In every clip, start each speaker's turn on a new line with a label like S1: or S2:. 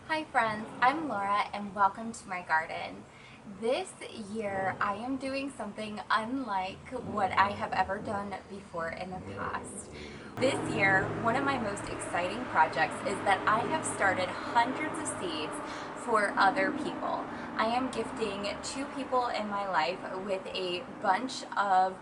S1: Hi friends, I'm Laura and welcome to my garden. This year I am doing something unlike what I have ever done before in the past. This year, one of my most exciting projects is that I have started hundreds of seeds for other people. I am gifting two people in my life with a bunch of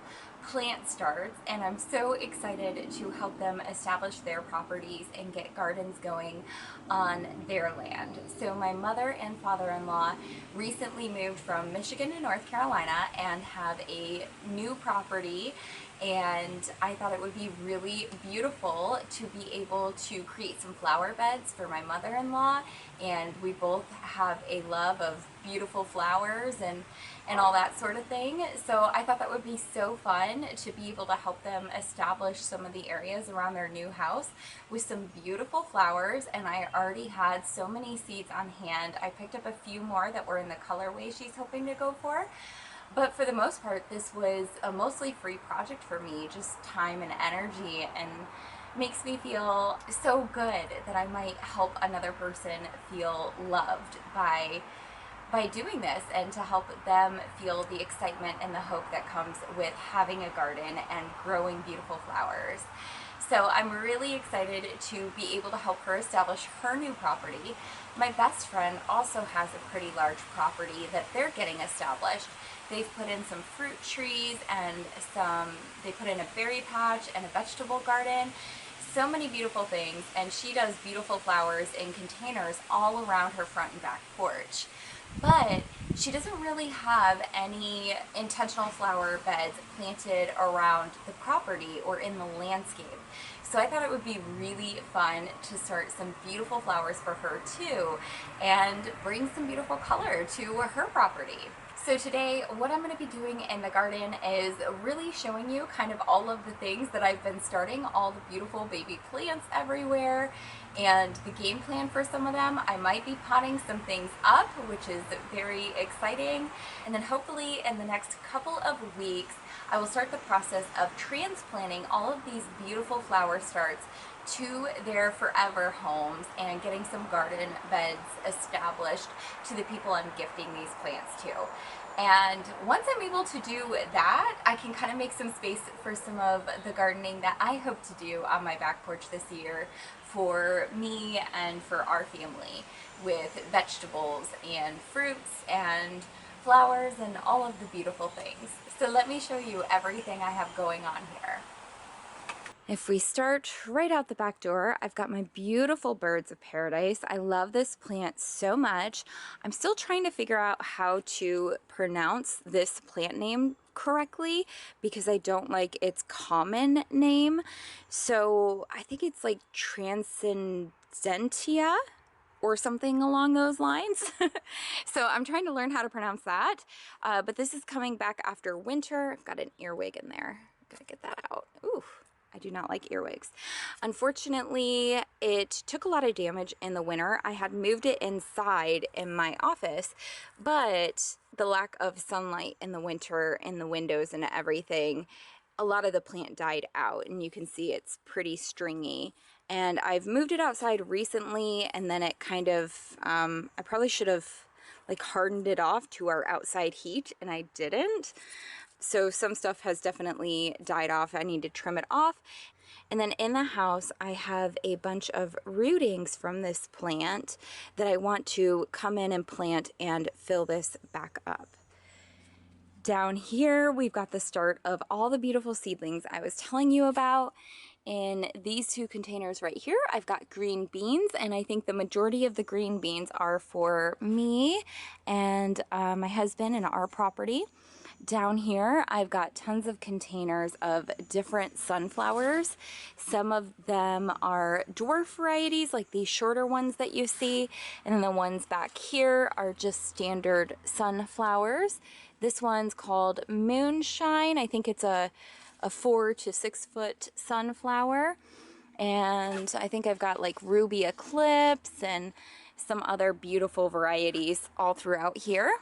S1: plant starts, and I'm so excited to help them establish their properties and get gardens going on their land. So my mother and father-in-law recently moved from Michigan to North Carolina and have a new property, and I thought it would be really beautiful to be able to create some flower beds for my mother-in-law, and we both have a love of beautiful flowers and all that sort of thing. So I thought that would be so fun to be able to help them establish some of the areas around their new house with some beautiful flowers. And I already had so many seeds on hand. I picked up a few more that were in the colorway she's hoping to go for. But for the most part, this was a mostly free project for me, just time and energy, and makes me feel so good that I might help another person feel loved by doing this, and to help them feel the excitement and the hope that comes with having a garden and growing beautiful flowers. So I'm really excited to be able to help her establish her new property. My best friend also has a pretty large property that they're getting established. They've put in some fruit trees and they put in a berry patch and a vegetable garden. So many beautiful things, and she does beautiful flowers in containers all around her front and back porch. But she doesn't really have any intentional flower beds planted around the property or in the landscape. So I thought it would be really fun to start some beautiful flowers for her too, and bring some beautiful color to her property. So today, what I'm going to be doing in the garden is really showing you kind of all of the things that I've been starting, all the beautiful baby plants everywhere, and the game plan for some of them. I might be potting some things up, which is very exciting. And then hopefully in the next couple of weeks, I will start the process of transplanting all of these beautiful flower starts to their forever homes and getting some garden beds established to the people I'm gifting these plants to. And once I'm able to do that, I can kind of make some space for some of the gardening that I hope to do on my back porch this year for me and for our family, with vegetables and fruits and flowers and all of the beautiful things. So let me show you everything I have going on here. If we start right out the back door, I've got my beautiful birds of paradise. I love this plant so much. I'm still trying to figure out how to pronounce this plant name correctly because I don't like its common name. So I think it's like Transcendentia or something along those lines. So I'm trying to learn how to pronounce that. But this is coming back after winter. I've got an earwig in there. Gotta get that out. Ooh. I do not like earwigs. Unfortunately, it took a lot of damage in the winter. I had moved it inside in my office, but the lack of sunlight in the winter in the windows and everything, a lot of the plant died out, and you can see it's pretty stringy. And I've moved it outside recently, and then it kind of, I probably should have like hardened it off to our outside heat, and I didn't. So some stuff has definitely died off. I need to trim it off. And then in the house, I have a bunch of rootings from this plant that I want to come in and plant and fill this back up. Down here, we've got the start of all the beautiful seedlings I was telling you about. In these two containers right here, I've got green beans, and I think the majority of the green beans are for me and my husband and our property. Down here, I've got tons of containers of different sunflowers. Some of them are dwarf varieties, like these shorter ones that you see, and then the ones back here are just standard sunflowers. This one's called Moonshine. I think it's a 4 to 6 foot sunflower. And I think I've got like Ruby Eclipse and some other beautiful varieties all throughout here.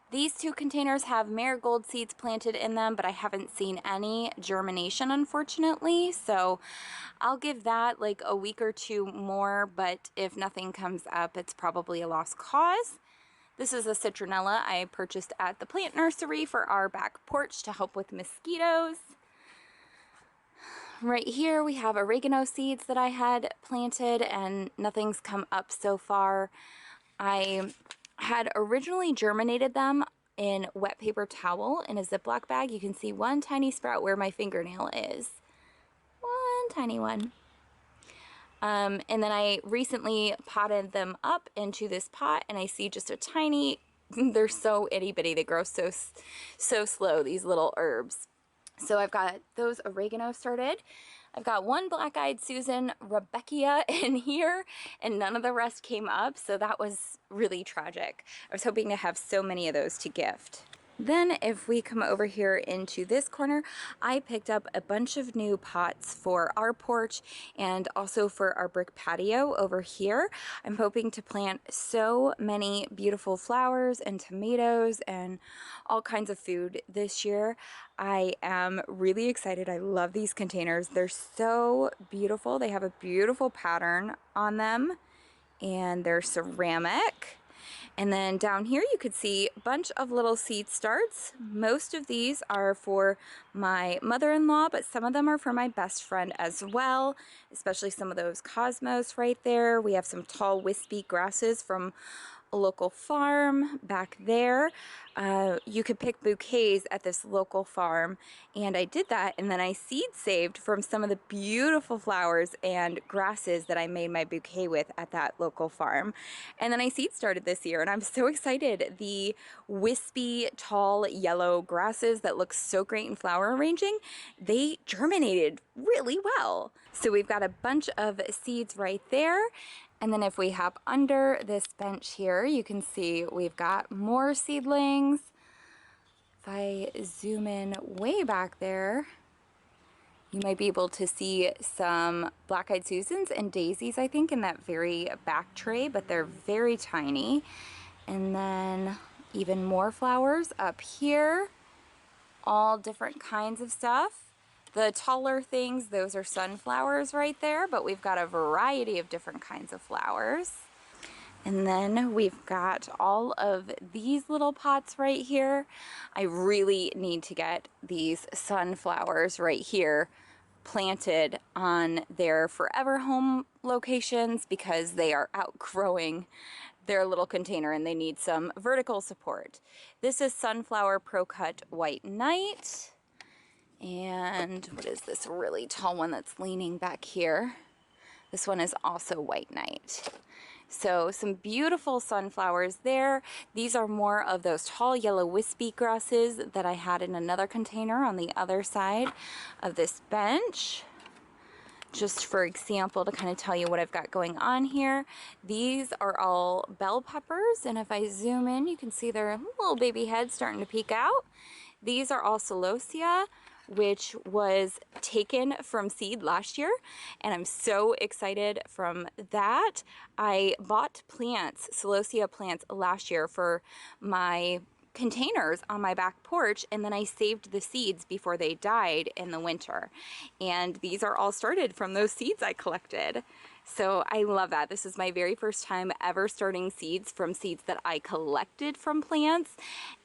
S1: These two containers have marigold seeds planted in them, but I haven't seen any germination, unfortunately. So I'll give that like a week or two more, but if nothing comes up, it's probably a lost cause. This is a citronella I purchased at the plant nursery for our back porch to help with mosquitoes. Right here we have oregano seeds that I had planted and nothing's come up so far. I had originally germinated them in wet paper towel in a Ziploc bag. You can see one tiny sprout where my fingernail is. One tiny one. And then I recently potted them up into this pot and I see just a tiny, they're so itty bitty, they grow so slow, these little herbs. So I've got those oregano started. I've got one black-eyed Susan Rebecca in here and none of the rest came up, so that was really tragic. I was hoping to have so many of those to gift. Then if we come over here into this corner, I picked up a bunch of new pots for our porch and also for our brick patio over here. I'm hoping to plant so many beautiful flowers and tomatoes and all kinds of food this year. I am really excited. I love these containers. They're so beautiful. They have a beautiful pattern on them and they're ceramic. And then down here you could see a bunch of little seed starts. Most of these are for my mother-in-law, but some of them are for my best friend as well, especially some of those cosmos right there. We have some tall wispy grasses from a local farm back there. You could pick bouquets at this local farm, and I did that, and then I seed saved from some of the beautiful flowers and grasses that I made my bouquet with at that local farm. And then I seed started this year, and I'm so excited. The wispy, tall, yellow grasses that look so great in flower arranging, they germinated really well. So we've got a bunch of seeds right there. And then if we hop under this bench here, you can see we've got more seedlings. If I zoom in way back there, you might be able to see some black-eyed Susans and daisies, I think, in that very back tray, but they're very tiny. And then even more flowers up here, all different kinds of stuff. The taller things, those are sunflowers right there, but we've got a variety of different kinds of flowers. And then we've got all of these little pots right here. I really need to get these sunflowers right here planted on their forever home locations because they are outgrowing their little container and they need some vertical support. This is Sunflower Pro Cut White Knight. And what is this really tall one that's leaning back here? This one is also White Knight. So some beautiful sunflowers there. These are more of those tall yellow wispy grasses that I had in another container on the other side of this bench. Just for example, to kind of tell you what I've got going on here. These are all bell peppers, and if I zoom in, you can see their little baby heads starting to peek out. These are all celosia, which was taken from seed last year, and I'm so excited from that. I bought plants, celosia plants, last year for my containers on my back porch, and then I saved the seeds before they died in the winter. And these are all started from those seeds I collected. So I love that. This is my very first time ever starting seeds from seeds that I collected from plants.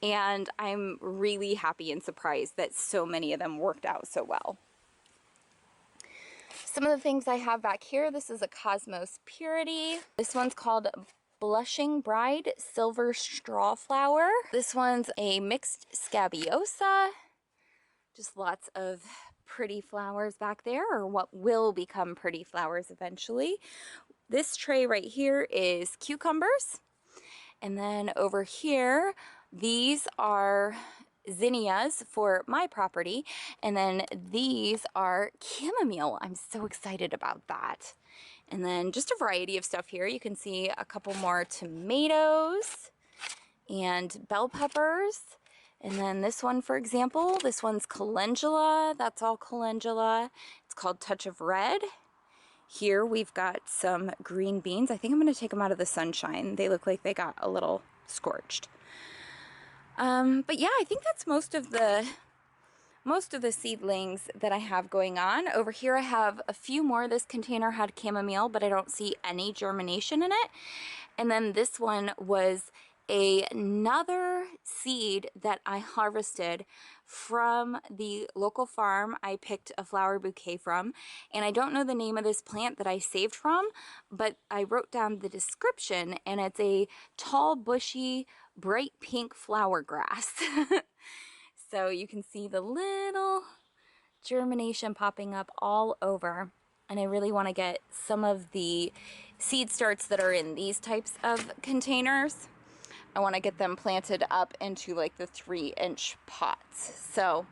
S1: And I'm really happy and surprised that so many of them worked out so well. Some of the things I have back here, this is a Cosmos Purity. This one's called Blushing Bride Silver Straw Flower. This one's a mixed scabiosa. Just lots of pretty flowers back there, or what will become pretty flowers eventually. This tray right here is cucumbers. And then over here, these are zinnias for my property. And then these are chamomile. I'm so excited about that. And then just a variety of stuff here. You can see a couple more tomatoes and bell peppers. And then this one, for example, this one's calendula. That's all calendula. It's called Touch of Red. Here we've got some green beans. I think I'm going to take them out of the sunshine. They look like they got a little scorched. But yeah, I think that's most of the seedlings that I have going on. Over here I have a few more. This container had chamomile, but I don't see any germination in it. And then this one was another seed that I harvested from the local farm I picked a flower bouquet from. And I don't know the name of this plant that I saved from, but I wrote down the description, and it's a tall, bushy, bright pink flower grass. So you can see the little germination popping up all over. And I really want to get some of the seed starts that are in these types of containers. I want to get them planted up into like the 3-inch pots. So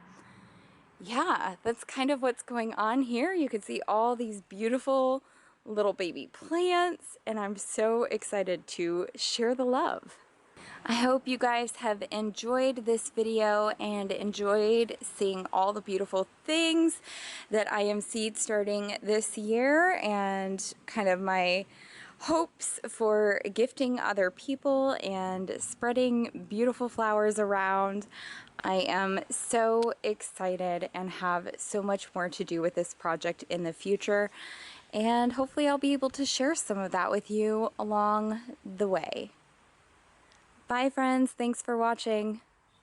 S1: yeah, that's kind of what's going on here. You can see all these beautiful little baby plants, and I'm so excited to share the love. I hope you guys have enjoyed this video and enjoyed seeing all the beautiful things that I am seed starting this year, and kind of my hopes for gifting other people and spreading beautiful flowers around. I am so excited and have so much more to do with this project in the future, and hopefully I'll be able to share some of that with you along the way. Bye friends, thanks for watching.